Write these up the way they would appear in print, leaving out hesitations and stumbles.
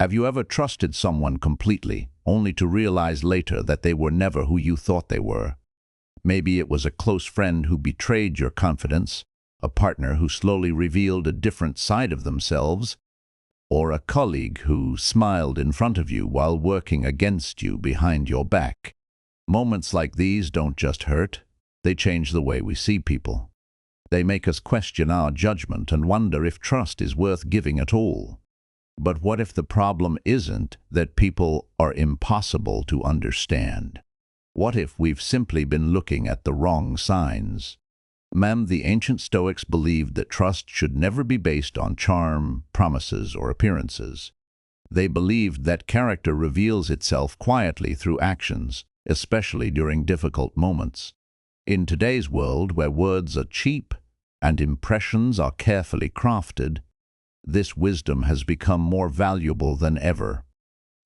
Have you ever trusted someone completely, only to realize later that they were never who you thought they were? Maybe it was a close friend who betrayed your confidence, a partner who slowly revealed a different side of themselves, or a colleague who smiled in front of you while working against you behind your back. Moments like these don't just hurt, they change the way we see people. They make us question our judgment and wonder if trust is worth giving at all. But what if the problem isn't that people are impossible to understand? What if we've simply been looking at the wrong signs? The ancient Stoics believed that trust should never be based on charm, promises, or appearances. They believed that character reveals itself quietly through actions, especially during difficult moments. In today's world, where words are cheap and impressions are carefully crafted, this wisdom has become more valuable than ever.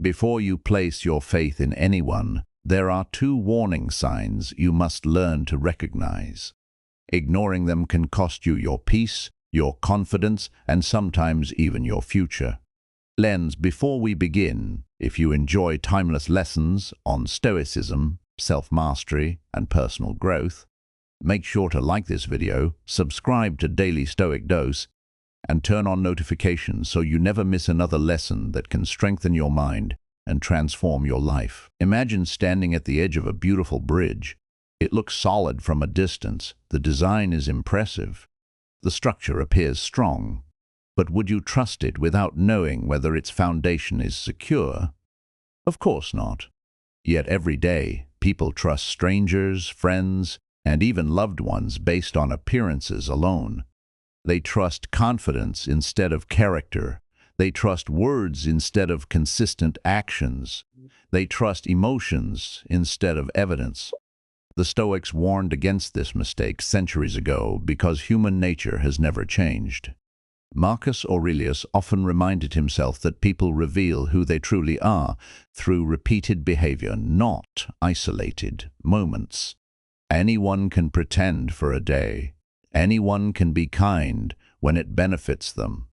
Before you place your faith in anyone, there are two warning signs you must learn to recognize. Ignoring them can cost you your peace, your confidence, and sometimes even your future. Before we begin, if you enjoy timeless lessons on Stoicism, self-mastery, and personal growth, make sure to like this video, subscribe to Daily Stoic Dose, and turn on notifications so you never miss another lesson that can strengthen your mind and transform your life. Imagine standing at the edge of a beautiful bridge. It looks solid from a distance, the design is impressive, the structure appears strong. But would you trust it without knowing whether its foundation is secure? Of course not. Yet every day, people trust strangers, friends, and even loved ones based on appearances alone. They trust confidence instead of character. They trust words instead of consistent actions. They trust emotions instead of evidence. The Stoics warned against this mistake centuries ago because human nature has never changed. Marcus Aurelius often reminded himself that people reveal who they truly are through repeated behavior, not isolated moments. Anyone can pretend for a day. Anyone can be kind when it benefits them.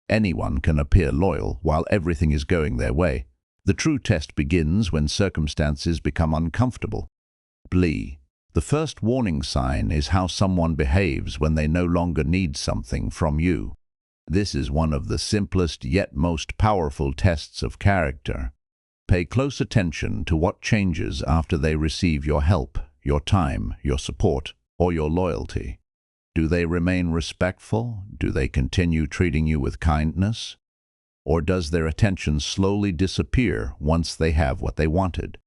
Anyone can appear loyal while everything is going their way. The true test begins when circumstances become uncomfortable. The first warning sign is how someone behaves when they no longer need something from you. This is one of the simplest yet most powerful tests of character. Pay close attention to what changes after they receive your help, your time, your support, or your loyalty. Do they remain respectful? Do they continue treating you with kindness? Or does their attention slowly disappear once they have what they wanted?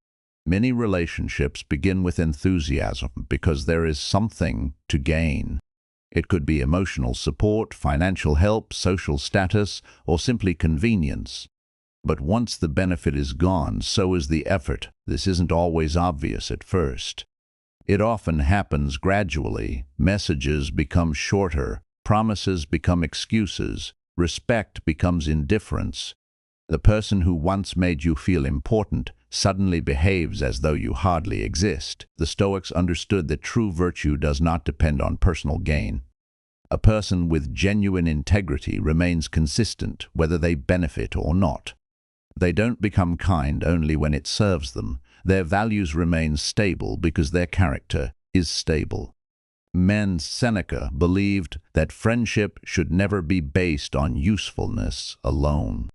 Many relationships begin with enthusiasm because there is something to gain. It could be emotional support, financial help, social status, or simply convenience. But once the benefit is gone, so is the effort. This isn't always obvious at first. It often happens gradually. Messages become shorter, promises become excuses, respect becomes indifference. The person who once made you feel important suddenly behaves as though you hardly exist. The Stoics understood that true virtue does not depend on personal gain. A person with genuine integrity remains consistent whether they benefit or not. They don't become kind only when it serves them. Their values remain stable because their character is stable. Seneca believed that friendship should never be based on usefulness alone.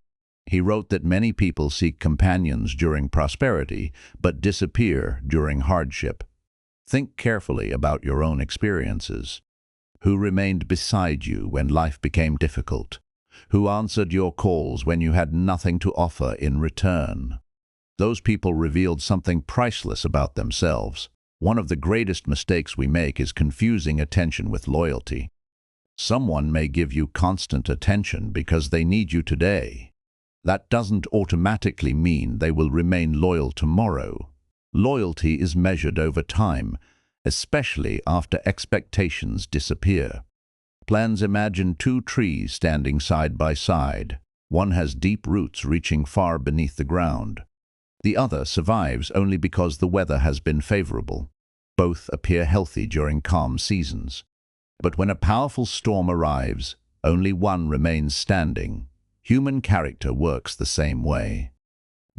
He wrote that many people seek companions during prosperity, but disappear during hardship. Think carefully about your own experiences. Who remained beside you when life became difficult? Who answered your calls when you had nothing to offer in return? Those people revealed something priceless about themselves. One of the greatest mistakes we make is confusing attention with loyalty. Someone may give you constant attention because they need you today. That doesn't automatically mean they will remain loyal tomorrow. Loyalty is measured over time, especially after expectations disappear. Imagine two trees standing side by side. One has deep roots reaching far beneath the ground. The other survives only because the weather has been favorable. Both appear healthy during calm seasons. But when a powerful storm arrives, only one remains standing. Human character works the same way.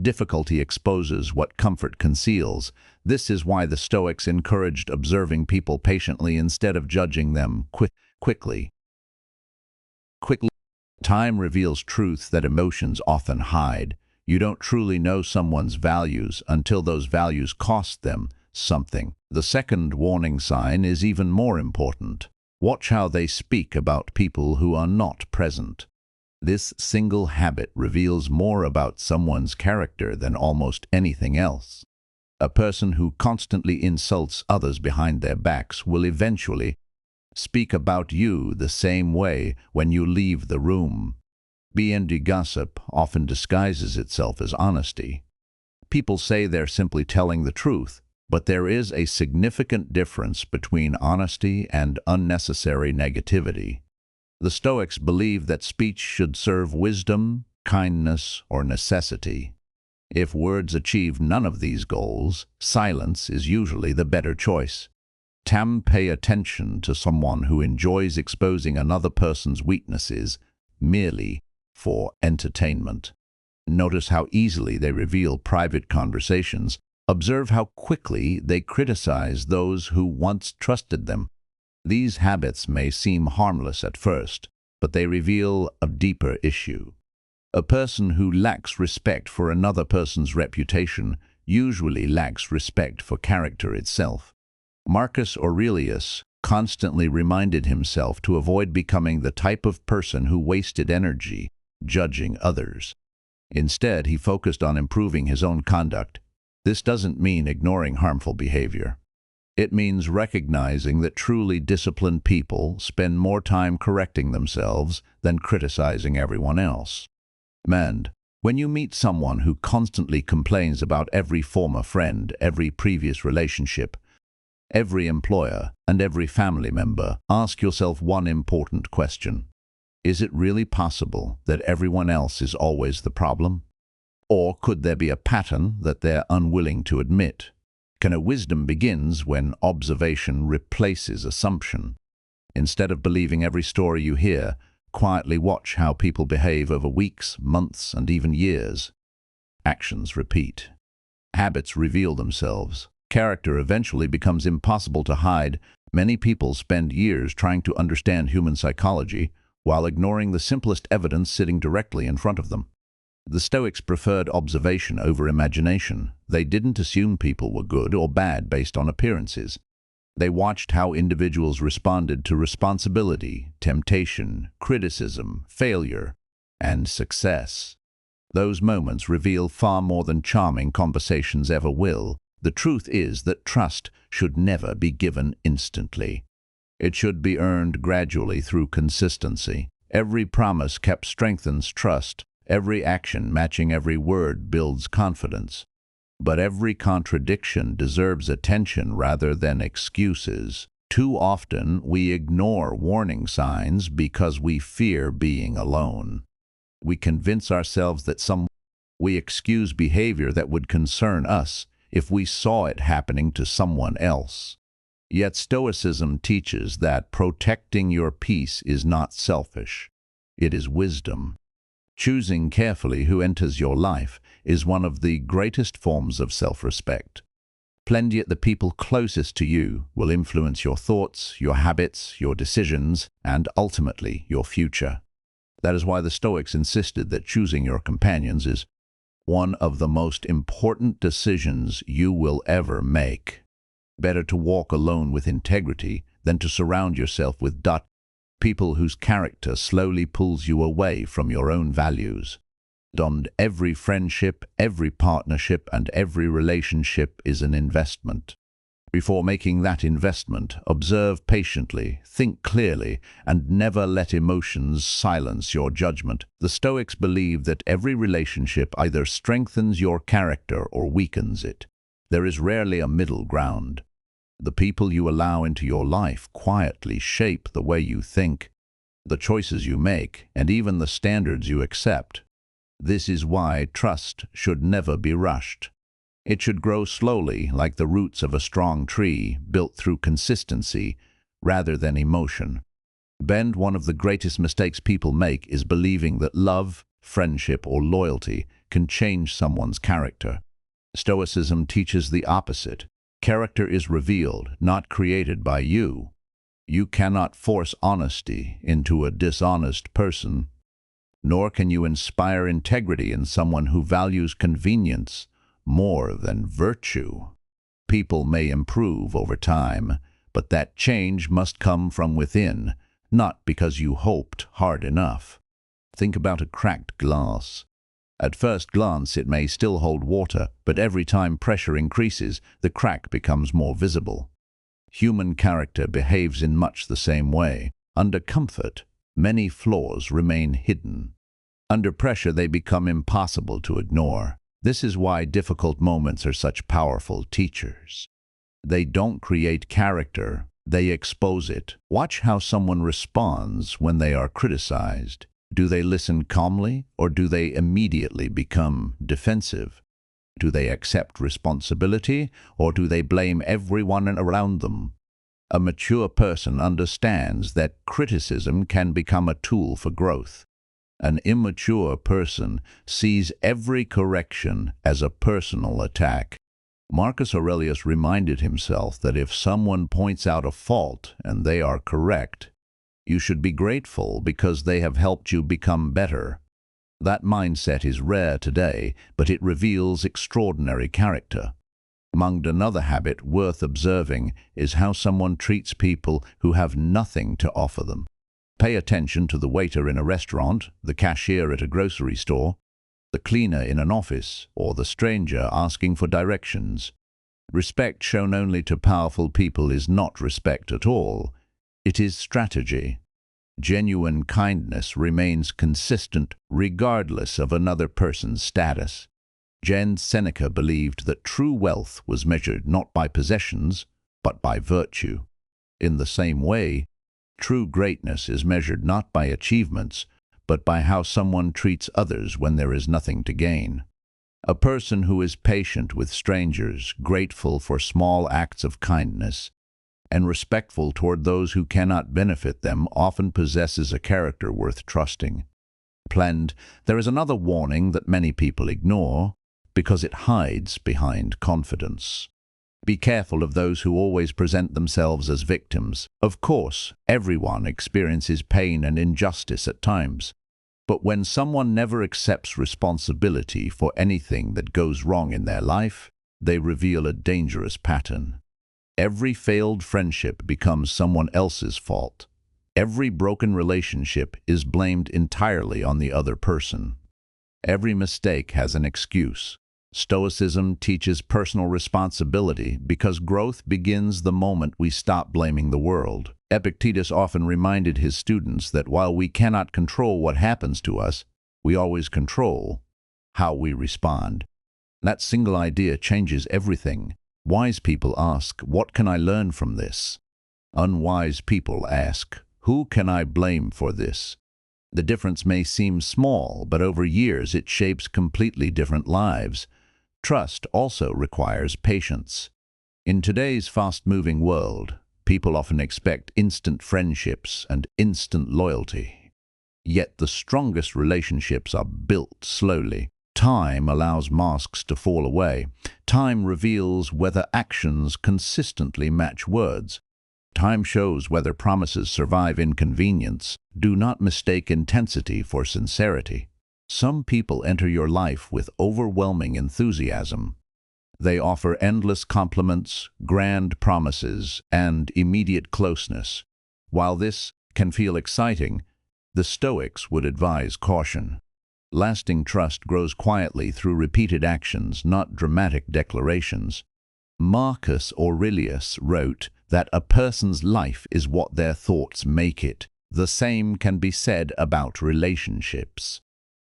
Difficulty exposes what comfort conceals. This is why the Stoics encouraged observing people patiently instead of judging them quickly. Time reveals truths that emotions often hide. You don't truly know someone's values until those values cost them something. The second warning sign is even more important. Watch how they speak about people who are not present. This single habit reveals more about someone's character than almost anything else. A person who constantly insults others behind their backs will eventually speak about you the same way when you leave the room. B&D gossip often disguises itself as honesty. People say they're simply telling the truth, but there is a significant difference between honesty and unnecessary negativity. The Stoics believe that speech should serve wisdom, kindness, or necessity. If words achieve none of these goals, silence is usually the better choice. Pay attention to someone who enjoys exposing another person's weaknesses merely for entertainment. Notice how easily they reveal private conversations. Observe how quickly they criticize those who once trusted them. These habits may seem harmless at first, but they reveal a deeper issue. A person who lacks respect for another person's reputation usually lacks respect for character itself. Marcus Aurelius constantly reminded himself to avoid becoming the type of person who wasted energy judging others. Instead, he focused on improving his own conduct. This doesn't mean ignoring harmful behavior. It means recognizing that truly disciplined people spend more time correcting themselves than criticizing everyone else. When you meet someone who constantly complains about every former friend, every previous relationship, every employer, and every family member, ask yourself one important question. Is it really possible that everyone else is always the problem? Or could there be a pattern that they're unwilling to admit? Wisdom begins when observation replaces assumption. Instead of believing every story you hear, quietly watch how people behave over weeks, months, and even years. Actions repeat. Habits reveal themselves. Character eventually becomes impossible to hide. Many people spend years trying to understand human psychology while ignoring the simplest evidence sitting directly in front of them. The Stoics preferred observation over imagination. They didn't assume people were good or bad based on appearances. They watched how individuals responded to responsibility, temptation, criticism, failure, and success. Those moments reveal far more than charming conversations ever will. The truth is that trust should never be given instantly. It should be earned gradually through consistency. Every promise kept strengthens trust. Every action matching every word builds confidence. But every contradiction deserves attention rather than excuses. Too often, we ignore warning signs because we fear being alone. We convince ourselves that we excuse behavior that would concern us if we saw it happening to someone else. Yet Stoicism teaches that protecting your peace is not selfish. It is wisdom. Choosing carefully who enters your life is one of the greatest forms of self-respect. Plenty at the people closest to you will influence your thoughts, your habits, your decisions, and ultimately your future. That is why the Stoics insisted that choosing your companions is one of the most important decisions you will ever make. Better to walk alone with integrity than to surround yourself with people whose character slowly pulls you away from your own values. Every friendship, every partnership, and every relationship is an investment. Before making that investment, observe patiently, think clearly, and never let emotions silence your judgment. The Stoics believe that every relationship either strengthens your character or weakens it. There is rarely a middle ground. The people you allow into your life quietly shape the way you think, the choices you make, and even the standards you accept. This is why trust should never be rushed. It should grow slowly, like the roots of a strong tree, built through consistency rather than emotion. One of the greatest mistakes people make is believing that love, friendship, or loyalty can change someone's character. Stoicism teaches the opposite. Character is revealed, not created by you. You cannot force honesty into a dishonest person, nor can you inspire integrity in someone who values convenience more than virtue. People may improve over time, but that change must come from within, not because you hoped hard enough. Think about a cracked glass. At first glance, it may still hold water, but every time pressure increases, the crack becomes more visible. Human character behaves in much the same way. Under comfort, many flaws remain hidden. Under pressure, they become impossible to ignore. This is why difficult moments are such powerful teachers. They don't create character, they expose it. Watch how someone responds when they are criticized. Do they listen calmly, or do they immediately become defensive? Do they accept responsibility, or do they blame everyone around them? A mature person understands that criticism can become a tool for growth. An immature person sees every correction as a personal attack. Marcus Aurelius reminded himself that if someone points out a fault and they are correct, you should be grateful because they have helped you become better. That mindset is rare today, but it reveals extraordinary character. Among another habit worth observing is how someone treats people who have nothing to offer them. Pay attention to the waiter in a restaurant, the cashier at a grocery store, the cleaner in an office, or the stranger asking for directions. Respect shown only to powerful people is not respect at all. It is strategy. Genuine kindness remains consistent regardless of another person's status. Seneca believed that true wealth was measured not by possessions, but by virtue. In the same way, true greatness is measured not by achievements, but by how someone treats others when there is nothing to gain. A person who is patient with strangers, grateful for small acts of kindness, and respectful toward those who cannot benefit them often possesses a character worth trusting. There is another warning that many people ignore because it hides behind confidence. Be careful of those who always present themselves as victims. Of course, everyone experiences pain and injustice at times. But when someone never accepts responsibility for anything that goes wrong in their life, they reveal a dangerous pattern. Every failed friendship becomes someone else's fault. Every broken relationship is blamed entirely on the other person. Every mistake has an excuse. Stoicism teaches personal responsibility because growth begins the moment we stop blaming the world. Epictetus often reminded his students that while we cannot control what happens to us, we always control how we respond. That single idea changes everything. Wise people ask, "What can I learn from this?" Unwise people ask, "Who can I blame for this?" The difference may seem small, but over years it shapes completely different lives. Trust also requires patience. In today's fast-moving world, people often expect instant friendships and instant loyalty. Yet the strongest relationships are built slowly. Time allows masks to fall away. Time reveals whether actions consistently match words. Time shows whether promises survive inconvenience. Do not mistake intensity for sincerity. Some people enter your life with overwhelming enthusiasm. They offer endless compliments, grand promises, and immediate closeness. While this can feel exciting, the Stoics would advise caution. Lasting trust grows quietly through repeated actions, not dramatic declarations. Marcus Aurelius wrote that a person's life is what their thoughts make it. The same can be said about relationships.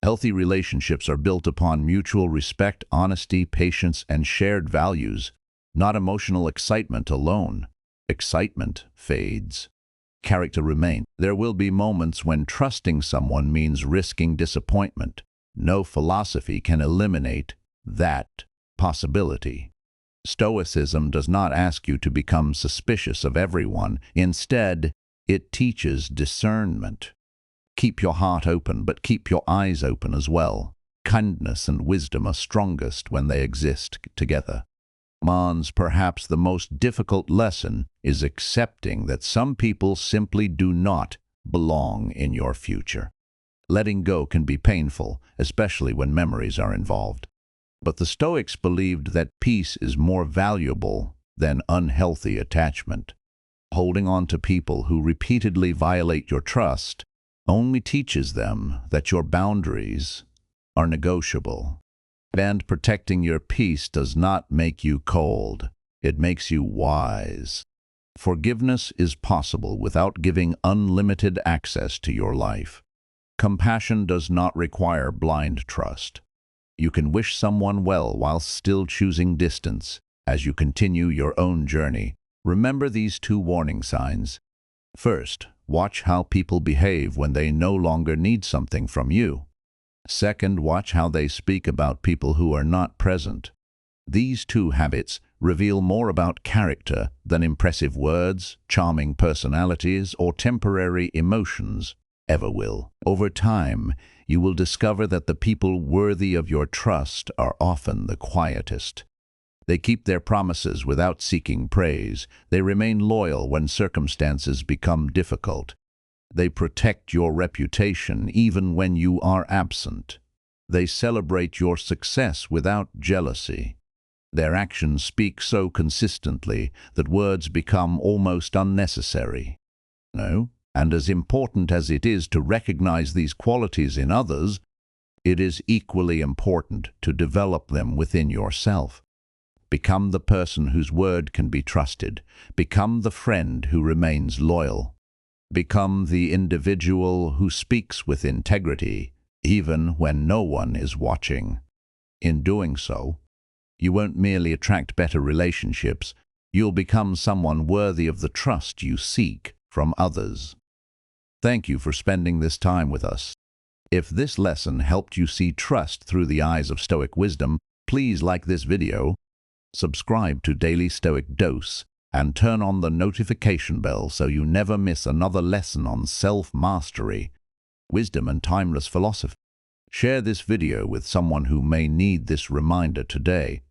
Healthy relationships are built upon mutual respect, honesty, patience, and shared values, not emotional excitement alone. Excitement fades. Character remains. There will be moments when trusting someone means risking disappointment. No philosophy can eliminate that possibility. Stoicism does not ask you to become suspicious of everyone. Instead, it teaches discernment. Keep your heart open, but keep your eyes open as well. Kindness and wisdom are strongest when they exist together. Perhaps the most difficult lesson is accepting that some people simply do not belong in your future. Letting go can be painful, especially when memories are involved. But the Stoics believed that peace is more valuable than unhealthy attachment. Holding on to people who repeatedly violate your trust only teaches them that your boundaries are negotiable. And protecting your peace does not make you cold. It makes you wise. Forgiveness is possible without giving unlimited access to your life. Compassion does not require blind trust. You can wish someone well while still choosing distance. As you continue your own journey, remember these 2 warning signs. First, watch how people behave when they no longer need something from you. Second, watch how they speak about people who are not present. These 2 habits reveal more about character than impressive words, charming personalities, or temporary emotions ever will. Over time, you will discover that the people worthy of your trust are often the quietest. They keep their promises without seeking praise. They remain loyal when circumstances become difficult. They protect your reputation even when you are absent. They celebrate your success without jealousy. Their actions speak so consistently that words become almost unnecessary. No, and as important as it is to recognize these qualities in others, it is equally important to develop them within yourself. Become the person whose word can be trusted. Become the friend who remains loyal. Become the individual who speaks with integrity, even when no one is watching. In doing so, you won't merely attract better relationships, you'll become someone worthy of the trust you seek from others. Thank you for spending this time with us. If this lesson helped you see trust through the eyes of Stoic wisdom, please like this video, subscribe to Daily Stoic Dose, and turn on the notification bell so you never miss another lesson on self-mastery, wisdom, and timeless philosophy. Share this video with someone who may need this reminder today.